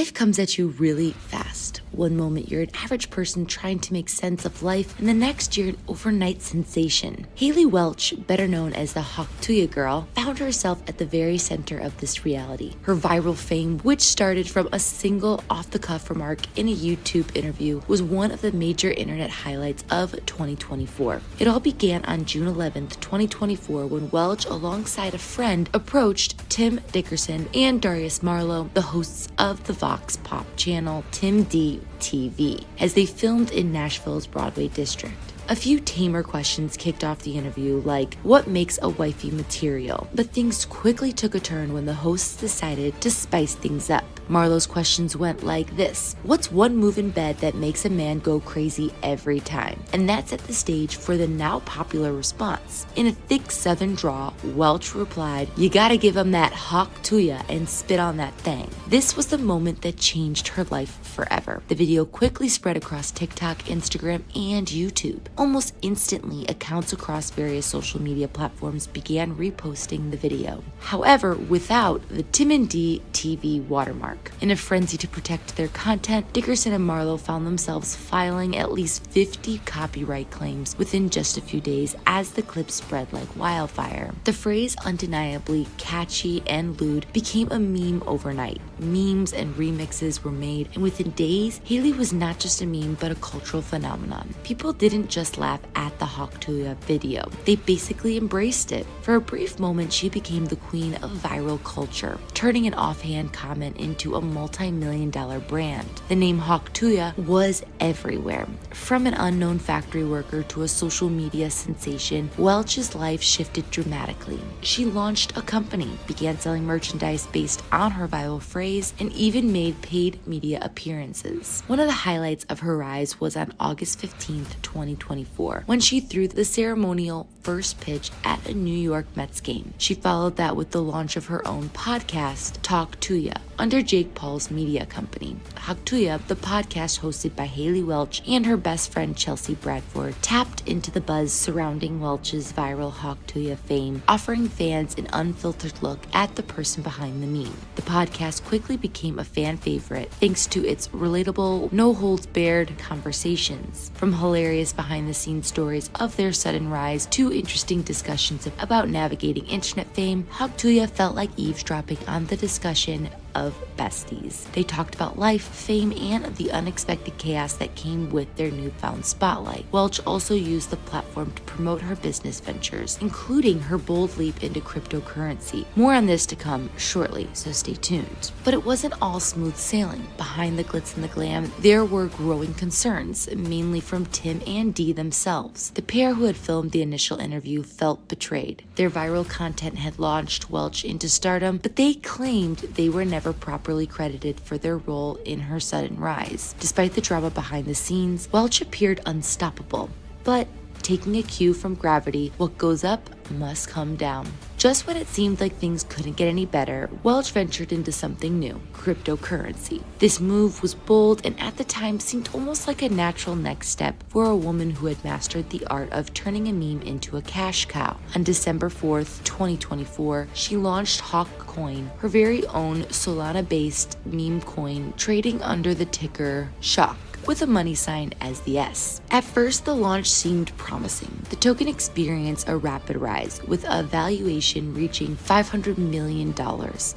Life comes at you really fast. One moment you're an average person trying to make sense of life, and the next you're an overnight sensation. Haley Welch, better known as the Tuah girl, found herself at the very center of this reality. Her viral fame, which started from a single off-the-cuff remark in a YouTube interview, was one of the major internet highlights of 2024. It all began on June 11th, 2024, when Welch, alongside a friend, approached Tim Dickerson and Darius Marlowe, the hosts of the Vox Pop channel Tim D TV, as they filmed in Nashville's Broadway district. A few tamer questions kicked off the interview, like, what makes a wifey material? But things quickly took a turn when the hosts decided to spice things up. Marlowe's questions went like this: what's one move in bed that makes a man go crazy every time? And that set the stage for the now popular response. In a thick southern drawl, Welch replied, "You gotta give him that Tuah and spit on that thing." This was the moment that changed her life forever. The video quickly spread across TikTok, Instagram, and YouTube. Almost instantly, accounts across various social media platforms began reposting the video. However, without the Tim D TV watermark. In a frenzy to protect their content, Dickerson and Marlowe found themselves filing at least 50 copyright claims within just a few days as the clip spread like wildfire. The phrase, undeniably catchy and lewd, became a meme overnight. Memes and remixes were made, and within days, Haley was not just a meme but a cultural phenomenon. People didn't just laugh at the Tuah video, they basically embraced it. For a brief moment, she became the queen of viral culture, turning an offhand comment into a multi-million-dollar brand. The name Tuah was everywhere. From an unknown factory worker to a social media sensation, Welch's life shifted dramatically. She launched a company, began selling merchandise based on her viral phrase, and even made paid media appearances. One of the highlights of her rise was on August 15th, 2024, when she threw the ceremonial first pitch at a New York Mets game. She followed that with the launch of her own podcast, Tuah, under Jake Paul's media company. Tuah, the podcast hosted by Haley Welch and her best friend Chelsea Bradford, tapped into the buzz surrounding Welch's viral Tuah fame, offering fans an unfiltered look at the person behind the meme. The podcast quickly became a fan favorite thanks to its relatable, no-holds-barred conversations. From hilarious behind-the-scenes stories of their sudden rise to interesting discussions about navigating internet fame, Tuah felt like eavesdropping on the discussion of besties. They talked about life, fame, and the unexpected chaos that came with their newfound spotlight. Welch also used the platform to promote her business ventures, including her bold leap into cryptocurrency. More on this to come shortly, so stay tuned. But it wasn't all smooth sailing. Behind the glitz and the glam, there were growing concerns, mainly from Tim and Dee themselves. The pair who had filmed the initial interview felt betrayed. Their viral content had launched Welch into stardom, but they claimed they were never properly credited for their role in her sudden rise. Despite the drama behind the scenes, Welch appeared unstoppable. But taking a cue from gravity, what goes up must come down. Just when it seemed like things couldn't get any better, Welch ventured into something new: cryptocurrency. This move was bold and at the time seemed almost like a natural next step for a woman who had mastered the art of turning a meme into a cash cow. On December 4th, 2024, she launched Coin, her very own Solana-based meme coin, trading under the ticker SHOCK, with a money sign as the S. At first, the launch seemed promising. The token experienced a rapid rise, with a valuation reaching $500 million.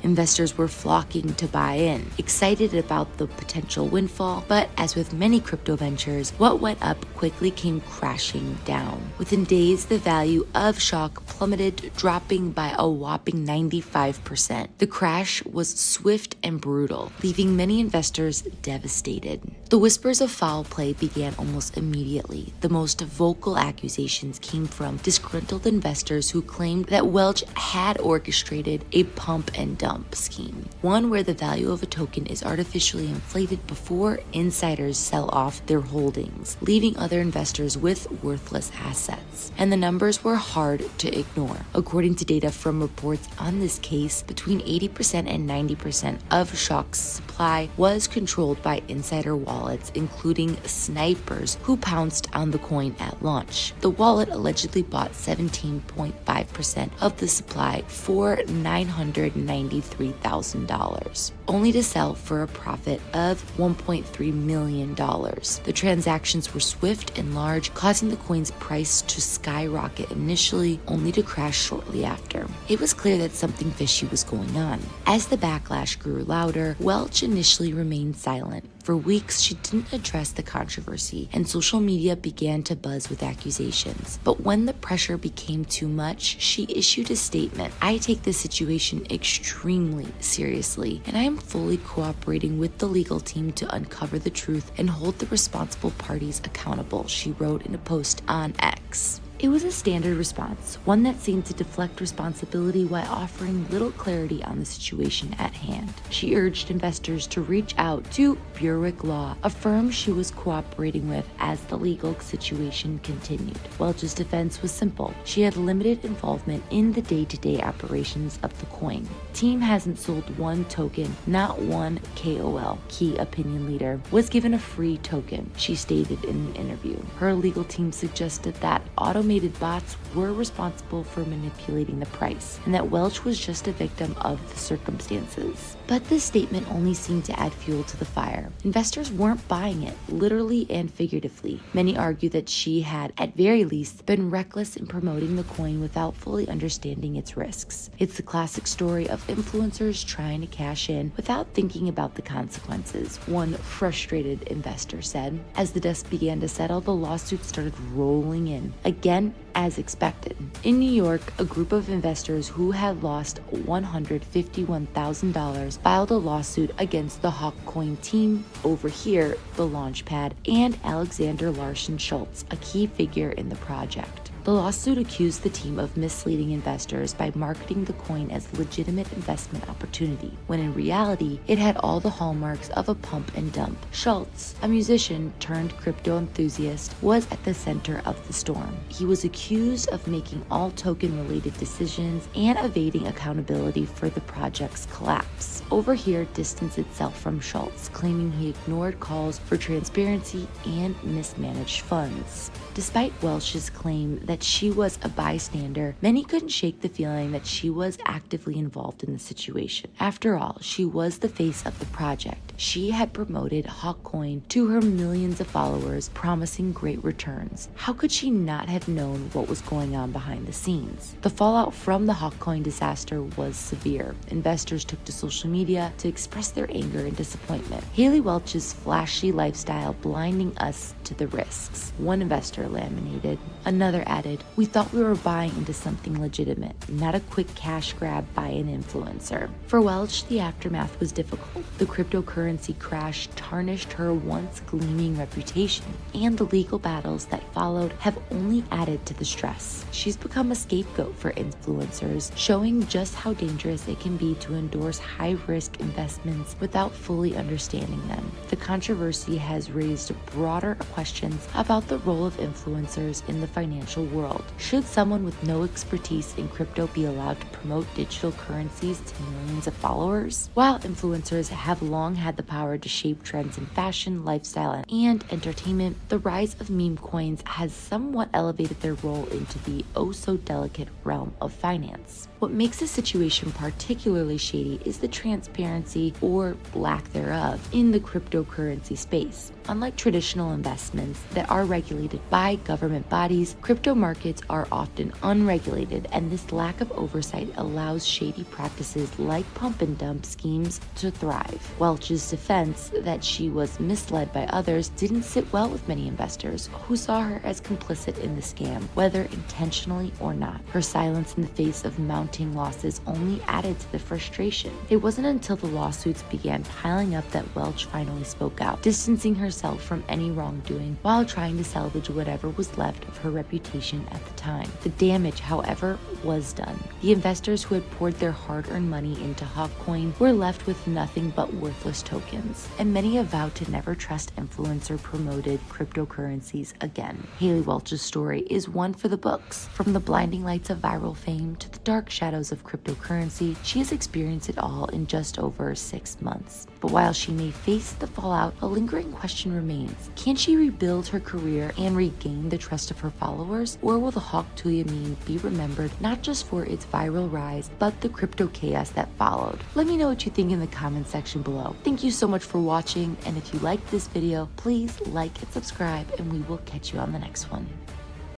Investors were flocking to buy in, excited about the potential windfall, but as with many crypto ventures, what went up quickly came crashing down. Within days, the value of SHOCK plummeted, dropping by a whopping 95%. The crash was swift and brutal, leaving many investors devastated. The whispers of foul play began almost immediately. The most vocal accusations came from disgruntled investors who claimed that Welch had orchestrated a pump and dump scheme, one where the value of a token is artificially inflated before insiders sell off their holdings, leaving other investors with worthless assets. And the numbers were hard to ignore. According to data from reports on this case, between 80% and 90% of SHOCK's supply was controlled by insider wallets, including including snipers who pounced on the coin at launch. The wallet allegedly bought 17.5% of the supply for $993,000, only to sell for a profit of $1.3 million. The transactions were swift and large, causing the coin's price to skyrocket initially, only to crash shortly after. It was clear that something fishy was going on. As the backlash grew louder, Welch initially remained silent. For weeks, she didn't address the controversy, and social media began to buzz with accusations. But when the pressure became too much, she issued a statement. "I take this situation extremely seriously, and I am fully cooperating with the legal team to uncover the truth and hold the responsible parties accountable," she wrote in a post on X. It was a standard response, one that seemed to deflect responsibility while offering little clarity on the situation at hand. She urged investors to reach out to Buick Law, a firm she was cooperating with as the legal situation continued. Welch's defense was simple. She had limited involvement in the day-to-day operations of the coin. Team hasn't sold one token, not one KOL, key opinion leader, was given a free token, she stated in an interview. Her legal team suggested that automated bots were responsible for manipulating the price, and that Welch was just a victim of the circumstances. But this statement only seemed to add fuel to the fire. Investors weren't buying it, literally and figuratively. Many argue that she had, at very least, been reckless in promoting the coin without fully understanding its risks. It's the classic story of influencers trying to cash in without thinking about the consequences, one frustrated investor said. As the dust began to settle, the lawsuits started rolling in. Again, as expected. In New York, a group of investors who had lost $151,000 filed a lawsuit against the Hawk Coin team, over here, the Launchpad, and Alexander Larson Schultz, a key figure in the project. The lawsuit accused the team of misleading investors by marketing the coin as a legitimate investment opportunity, when in reality, it had all the hallmarks of a pump and dump. Schultz, a musician turned crypto enthusiast, was at the center of the storm. He was accused of making all token-related decisions and evading accountability for the project's collapse. Over here distanced itself from Schultz, claiming he ignored calls for transparency and mismanaged funds. Despite Welch's claim that she was a bystander, many couldn't shake the feeling that she was actively involved in the situation. After all, she was the face of the project. She had promoted Hawkcoin to her millions of followers, promising great returns. How could she not have known what was going on behind the scenes? The fallout from the Hawkcoin disaster was severe. Investors took to social media to express their anger and disappointment. Haley Welch's flashy lifestyle blinding us to the risks. One investor laminated. Another added, "We thought we were buying into something legitimate, not a quick cash grab by an influencer." For Welch, the aftermath was difficult. The cryptocurrency crash tarnished her once gleaming reputation, and the legal battles that followed have only added to the stress. She's become a scapegoat for influencers, showing just how dangerous it can be to endorse high-risk investments without fully understanding them. The controversy has raised broader questions about the role of influencers in the financial world. Should someone with no expertise in crypto be allowed to promote digital currencies to millions of followers? While influencers have long had the power to shape trends in fashion, lifestyle, and entertainment, the rise of meme coins has somewhat elevated their role into the oh-so-delicate realm of finance. What makes the situation particularly shady is the transparency, or lack thereof, in the cryptocurrency space. Unlike traditional investments that are regulated by government bodies, crypto markets are often unregulated, and this lack of oversight allows shady practices like pump and dump schemes to thrive. Welch's defense that she was misled by others didn't sit well with many investors who saw her as complicit in the scam, whether intentionally or not. Her silence in the face of mounting losses only added to the frustration. It wasn't until the lawsuits began piling up that Welch finally spoke out, distancing herself from any wrongdoing while trying to salvage whatever was left of her reputation at the time. The damage, however, was done. The investors who had poured their hard-earned money into Hawkcoin were left with nothing but worthless tokens, and many have vowed to never trust influencer-promoted cryptocurrencies again. Haley Welch's story is one for the books. From the blinding lights of viral fame to the dark shadows of cryptocurrency, she has experienced it all in just over 6 months. But while she may face the fallout, a lingering question remains. Can she rebuild her career and regain the trust of her followers? Or will the Hawk Tuah meme be remembered not just for its viral rise, but the crypto chaos that followed? Let me know what you think in the comments section below. Thank you so much for watching, and if you liked this video, please like and subscribe, and we will catch you on the next one.